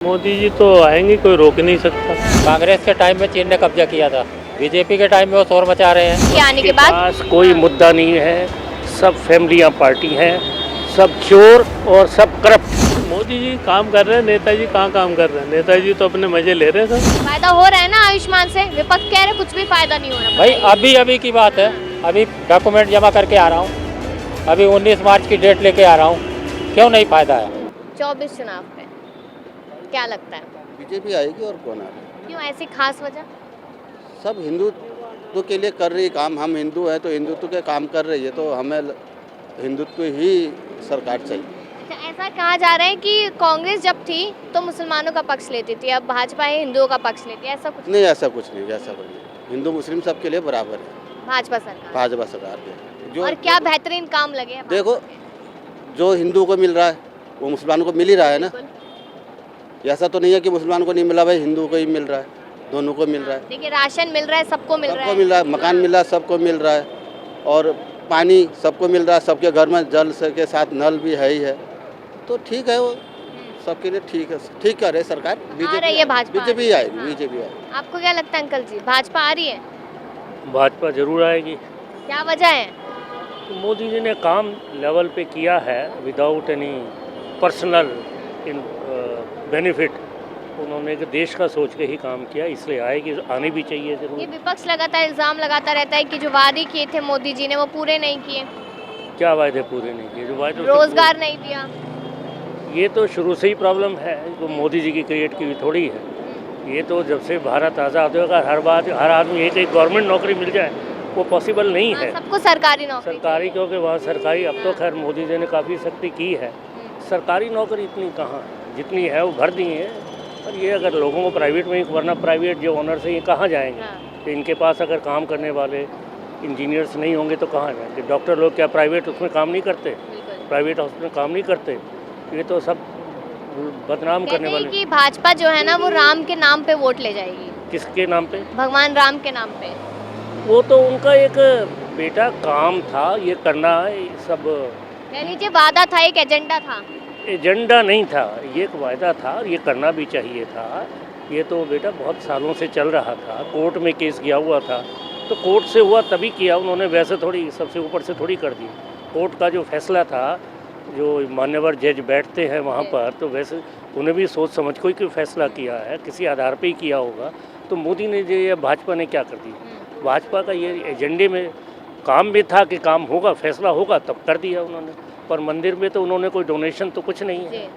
मोदी जी तो आएंगे, कोई रोक नहीं सकता। कांग्रेस के टाइम में चीन ने कब्जा किया था, बीजेपी के टाइम में वो शोर मचा रहे हैं। के आने के बाद पास कोई मुद्दा नहीं है, सब फैमिलियां पार्टी हैं, सब चोर और सब करप्ट। मोदी जी काम कर रहे हैं, नेताजी कहाँ काम कर रहे हैं? नेताजी तो अपने मजे ले रहे हैं सब। फायदा हो रहा है ना आयुष्मान से? विपक्ष कह रहे कुछ भी फायदा नहीं हो रहा। भाई अभी की बात है, अभी डॉक्यूमेंट जमा करके आ रहा हूँ, अभी 19 मार्च की डेट लेके आ रहा हूँ, क्यों नहीं फायदा है? 24 चुनाव पे क्या लगता है? बीजेपी आएगी और कौन आएगा? क्यों, ऐसी खास वजह? सब हिंदुत्व के लिए कर रही काम। हम हिंदू हैं तो हिंदुत्व के काम कर रही है, तो हमें हिंदुत्व ही सरकार चाहिए। अच्छा, ऐसा कहा जा रहा है कि कांग्रेस जब थी तो मुसलमानों का पक्ष लेती थी, अब भाजपा है हिंदुओं का पक्ष लेती है, ऐसा कुछ? नहीं, ऐसा कुछ नहीं, ऐसा कुछ नहीं। हिंदू मुस्लिम सबके लिए बराबर है भाजपा सरकार। भाजपा सरकार के। जो और क्या बेहतरीन काम लगे हैं देखो, भाजपा के? जो हिंदू को मिल रहा है वो मुसलमानों को मिल ही रहा है ना। बिल्कुल। ऐसा तो नहीं है कि मुसलमान को नहीं मिला, भाई हिंदू को ही मिल रहा है, दोनों को मिल रहा है। देखिए, राशन मिल रहा है, सबको मिल रहा सबको है। मिल रहा है, मकान मिल रहा है, सबको मिल रहा है, और पानी सबको मिल रहा है, सबके घर में जल के साथ नल भी है ही है, तो ठीक है, वो सबके लिए ठीक है, ठीक कर रहे सरकार। आ रही है भाजपा। बीजेपी आएगी, हाँ। बीजेपी आएगी। आपको क्या लगता है अंकल जी, भाजपा आ रही है? भाजपा जरूर आएगी। क्या वजह है? तो मोदी जी ने काम लेवल पे किया है, without any personal in benefit. उन्होंने देश का सोच के ही काम किया, इसलिए आएगी, आने भी चाहिए ये जरूर। विपक्ष लगातार इल्जाम लगाता रहता है कि जो वादे किए थे मोदी जी ने वो पूरे नहीं किए, क्या वायदे पूरे नहीं किए? जो वायदे रोजगार नहीं दिया। ये तो शुरू से ही प्रॉब्लम है, वो मोदी जी की क्रिएट की हुई थोड़ी है। ये तो जब से भारत आज़ाद होगा, हर आदमी एक गवर्नमेंट नौकरी मिल जाए, वो पॉसिबल नहीं है। सबको सरकारी नौकरी सरकारी, क्योंकि वहाँ सरकारी अब तो खैर मोदी जी ने काफ़ी सख्ती की है। सरकारी नौकरी इतनी कहाँ है, जितनी है वो भर दी है। और ये अगर लोगों को प्राइवेट में ही, वरना प्राइवेट जो ऑनर्स हैं ये कहाँ जाएंगे? तो इनके पास अगर काम करने वाले इंजीनियर्स नहीं होंगे तो कहाँ जाएंगे? डॉक्टर लोग क्या प्राइवेट उसमें काम नहीं करते? प्राइवेट हॉस्पिटल में काम नहीं करते? ये तो सब बदनाम करने कहते वाले। हैं कि भाजपा जो है ना वो राम के नाम पे वोट ले जाएगी। किसके नाम पे? भगवान राम के नाम पे। वो तो उनका एक बेटा काम था, ये करना ये सब कह लीजिए वादा था, एक एजेंडा था। एजेंडा नहीं था, ये एक वायदा था और ये करना भी चाहिए था। ये तो बेटा बहुत सालों से चल रहा था, कोर्ट में केस गया हुआ था, तो कोर्ट से हुआ तभी किया उन्होंने, वैसे थोड़ी सबसे ऊपर से थोड़ी कर दी। कोर्ट का जो फैसला था, जो मान्यवर जज बैठते हैं वहाँ पर, तो वैसे उन्हें भी सोच समझ कोई कोई फैसला किया है, किसी आधार पे ही किया होगा। तो मोदी ने जो ये भाजपा ने क्या कर दी? भाजपा का ये एजेंडे में काम भी था कि काम होगा, फैसला होगा, तब कर दिया उन्होंने। पर मंदिर में तो उन्होंने कोई डोनेशन तो कुछ नहीं है,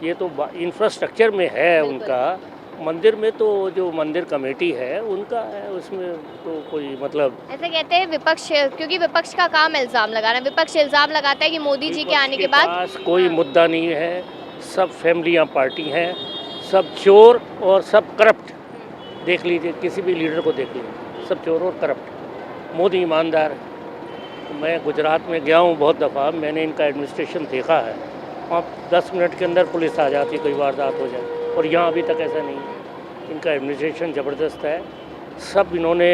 ये तो इंफ्रास्ट्रक्चर में है उनका। मंदिर में तो जो मंदिर कमेटी है उनका है, उसमें तो कोई मतलब। ऐसे कहते हैं विपक्ष, क्योंकि विपक्ष का काम इल्जाम लगाना, विपक्ष इल्जाम लगाता है कि मोदी जी के आने के बाद पास कोई मुद्दा नहीं है, सब फैमिलियां पार्टी हैं, सब चोर और सब करप्ट। देख लीजिए, किसी भी लीडर को देख लीजिए, सब चोर और करप्ट। मोदी ईमानदार है। मैं गुजरात में गया हूँ बहुत दफ़ा, मैंने इनका एडमिनिस्ट्रेशन देखा है। वहाँ 10 मिनट के अंदर पुलिस आ जाती, कोई वारदात हो जाए, और यहाँ अभी तक ऐसा नहीं है। इनका एडमिनिस्ट्रेशन ज़बरदस्त है। सब इन्होंने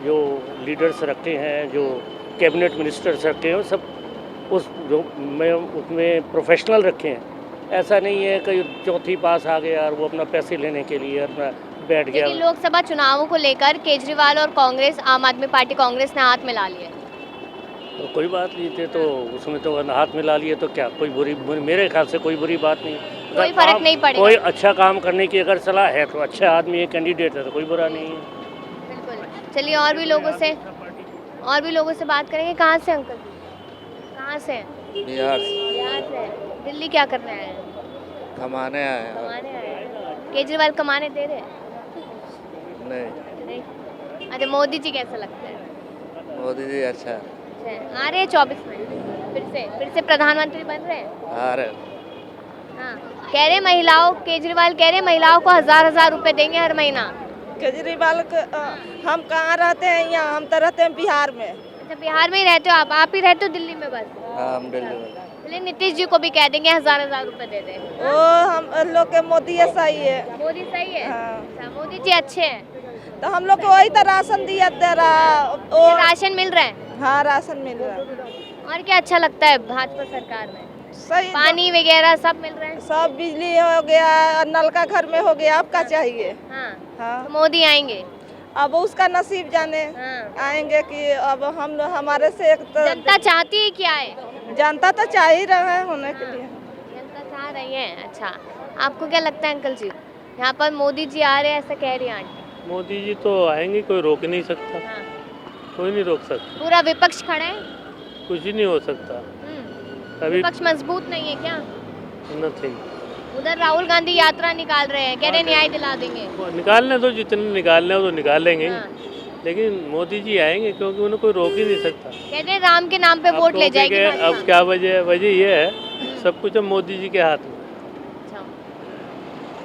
जो लीडर्स रखे हैं, जो कैबिनेट मिनिस्टर्स रखे हैं, सब उस जो में उसमें प्रोफेशनल रखे हैं। ऐसा नहीं है कि चौथी पास आ गया और वो अपना पैसे लेने के लिए अपना बैठ गया। लेकिन लोकसभा चुनावों को लेकर केजरीवाल और कांग्रेस, आम आदमी पार्टी कांग्रेस ने हाथ मिला लिए। तो कोई बात नहीं थे, तो उसमें तो हाथ मिला लिए तो क्या कोई बुरी, मेरे ख्याल से कोई बुरी बात नहीं। कोई फर्क नहीं पड़ेगा। कोई अच्छा काम करने की अगर सलाह है तो अच्छा आदमी है, कैंडिडेट है, तो कोई बुरा नहीं है। बिल्कुल। चलिए और भी लोगों से बात करेंगे। कहाँ से अंकल जी? कहाँ से? बिहार बिहार से। दिल्ली क्या करने आए हैं? कमाने आए कमाने आए हैं। केजरीवाल कमाने दे रहे हैं? नहीं। अच्छा, मोदी जी कैसा लगता है? मोदी जी अच्छा आ रहे हैं 24 में फिर से प्रधानमंत्री बन रहे हैं। आ रहे। हाँ, कह रहे महिलाओं, केजरीवाल कह रहे महिलाओं को 1000 रुपए देंगे हर महीना। केजरीवाल हम कहाँ रहते हैं? यहाँ हम तो रहते हैं बिहार में। अच्छा, बिहार में ही रहते हो आप ही रहते हो दिल्ली में बस? हाँ, हम दिल्ली में। चलिए, नीतीश जी को भी कह देंगे 1000 रुपए दे दें। ओ, हम लोग के मोदी सही है। मोदी सही है? हाँ। अच्छा, मोदी जी अच्छे हैं, तो हम लोग को वही तो राशन दिया दे रहा। ये राशन मिल रहा है? हाँ, राशन मिल रहा है। और क्या अच्छा लगता है भाजपा सरकार में? सही पानी वगैरह सब मिल रहे हैं। सब बिजली हो गया, नल का घर में हो गया, अब क्या चाहिए। हाँ हाँ तो मोदी आएंगे। अब उसका नसीब जाने हाँ। आएंगे कि अब हम हमारे से एक तो जनता चाहती है कि आए। जनता तो चाह ही रहा है होने के लिए। जनता चाह रही है। अच्छा आपको क्या लगता है अंकल जी, यहाँ पर मोदी जी आ रहे हैं ऐसा कह रही है आंटी। मोदी जी तो आएंगे, कोई रोक नहीं सकता, हाँ। कोई नहीं रोक सकता, पूरा विपक्ष खड़ा है। कुछ ही नहीं हो सकता अभी। विपक्ष मजबूत नहीं है क्या? नथिंग। उधर राहुल गांधी यात्रा निकाल रहे हैं, कह रहे हैं न्याय दिला देंगे। निकालने दो, जितने निकालने हो तो निकालेंगे, हाँ। लेकिन मोदी जी आएंगे क्योंकि उन्हें कोई रोक ही नहीं सकता। कह रहे हैं राम के नाम पे अब वोट ले रोके जाएगी के- भाजपा। अब क्या वजह ये है, सब कुछ अब मोदी जी के हाथ में, अच्छा।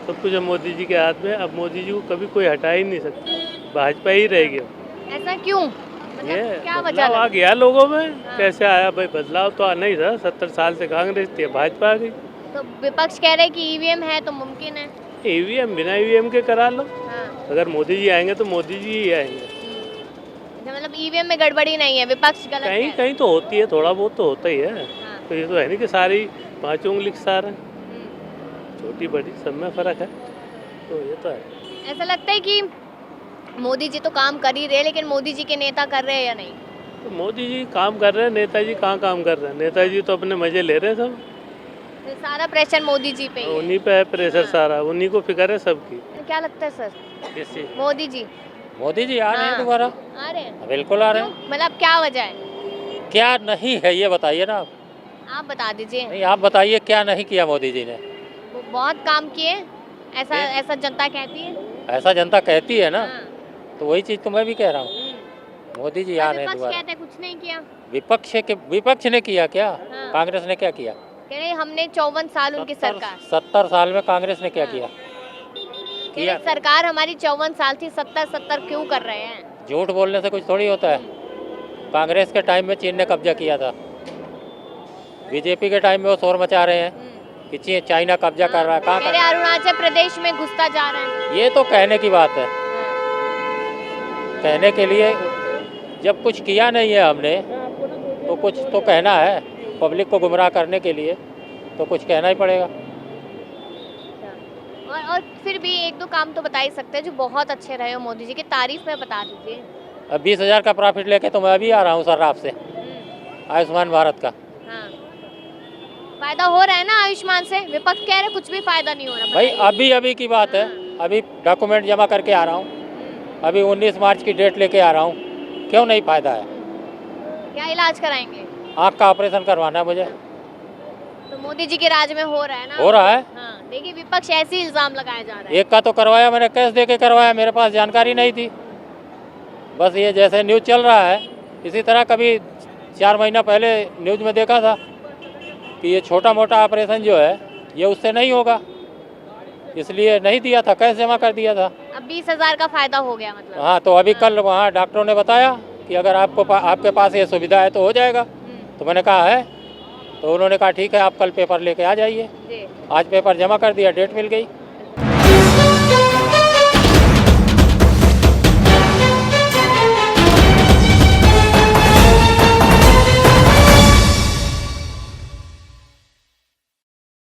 सब कुछ अब मोदी जी के हाथ में। अब मोदी जी को कभी कोई हटा ही नहीं सकता, भाजपा ही रहेगी अब। ऐसा क्यों? ये मतलब क्या वजह बदलाव आ लगी? गया लोगों में। हाँ। कैसे आया भाई बदलाव? तो आना ही था, 70 साल से कांग्रेस थी, भाजपा आ गई। तो विपक्ष कह रहे हैं कि ईवीएम है तो मुमकिन है। ईवीएम बिना ईवीएम के करा लो। हाँ। अगर मोदी जी आएंगे तो मोदी जी ही आएंगे। अच्छा, मतलब ईवीएम में गड़बड़ी नहीं है, विपक्ष गलत कहीं है। कहीं तो होती है, थोड़ा बहुत तो होता ही है। हाँ। तो ये तो है नहीं कि सारी 5 उंगली के सार है, हम्म। छोटी बड़ी सब में फर्क है, तो ये तो है। ऐसा लगता है कि मोदी जी तो काम कर ही रहे, लेकिन मोदी जी के नेता कर रहे हैं या नहीं? तो मोदी जी काम कर रहे हैं, नेताजी कहाँ काम कर रहे हैं? नेताजी तो अपने मजे ले रहे हैं सब, तो सारा प्रेशर मोदी जी पे ही है। उन्हीं पे है प्रेशर सारा, उन्हीं को फिक्र है सबकी। क्या लगता है सर, किस चीज़? मोदी जी मोदी जी आ रहे हैं हाँ। दोबारा, आ रहे हैं? बिल्कुल आ रहे हैं। क्यों? मतलब क्या वजह है, क्या नहीं है ये बताइए ना आप। आप बता दीजिए। नहीं आप बताइए क्या नहीं किया मोदी जी ने। वो बहुत काम किए, ऐसा ऐसा जनता कहती है। ऐसा जनता कहती है ना, हाँ। तो वही चीज़ तो मैं भी कह रहा हूँ। मोदी जी आ रहे हैं विपक्ष दोबारा। कहते हैं कुछ नहीं किया। विपक्ष ने किया क्या? हाँ। कांग्रेस ने क्या किया? कह रहे हमने 54 साल उनकी सरकार 70 साल में कांग्रेस ने क्या हाँ। किया? कह रहे सरकार हमारी 54 साल थी, 70 क्यों कर रहे हैं? झूठ बोलने से कुछ थोड़ी होता है। कांग्रेस के टाइम में चीन ने कब्जा किया था, बीजेपी के टाइम में वो शोर मचा रहे हैं कि चाइना कब्जा कर रहा है। कह रहे कहाँ? अरुणाचल प्रदेश में घुसता जा रहा है। ये तो कहने की बात है, कहने के लिए। जब कुछ किया नहीं है हमने तो कुछ तो कहना है, पब्लिक को गुमराह करने के लिए तो कुछ कहना ही पड़ेगा। और फिर भी एक दो काम तो बता ही सकते हैं जो बहुत अच्छे रहे हो मोदी जी की तारीफ में, बता दीजिए। अब 20,000 का प्रॉफिट लेके तो मैं अभी आ रहा हूँ सर्राफ से, आयुष्मान भारत का। हाँ। फायदा हो रहा है ना आयुष्मान से? विपक्ष कह रहे कुछ भी फायदा नहीं हो रहा। भाई बताइए। अभी की बात है, अभी डॉक्यूमेंट जमा करके आ रहा हूँ, अभी 19 मार्च की डेट लेके आ रहा हूँ। क्यों नहीं फायदा है? क्या इलाज कराएंगे? आँख का ऑपरेशन करवाना है मुझे। तो मोदी जी के राज में हो रहा है ना? हो रहा है। हाँ, देखिए विपक्ष ऐसे ही इल्जाम लगाया जा रहा है। एक का तो करवाया मैंने, कैश दे के करवाया, मेरे पास जानकारी नहीं थी। बस ये जैसे न्यूज़ चल रहा है इसी तरह कभी 4 महीना पहले न्यूज़ में देखा था कि ये छोटा मोटा ऑपरेशन जो है ये उससे नहीं होगा, इसलिए नहीं दिया था, कैश जमा कर दिया था। अब 20,000 का फायदा हो गया मतलब। हाँ, तो अभी कल वहाँ डॉक्टरों ने बताया कि अगर आपके पास ये सुविधा है तो हो जाएगा। तो मैंने कहा है, तो उन्होंने कहा ठीक है आप कल पेपर लेके आ जाइए। जी। आज पेपर जमा कर दिया, डेट मिल गई।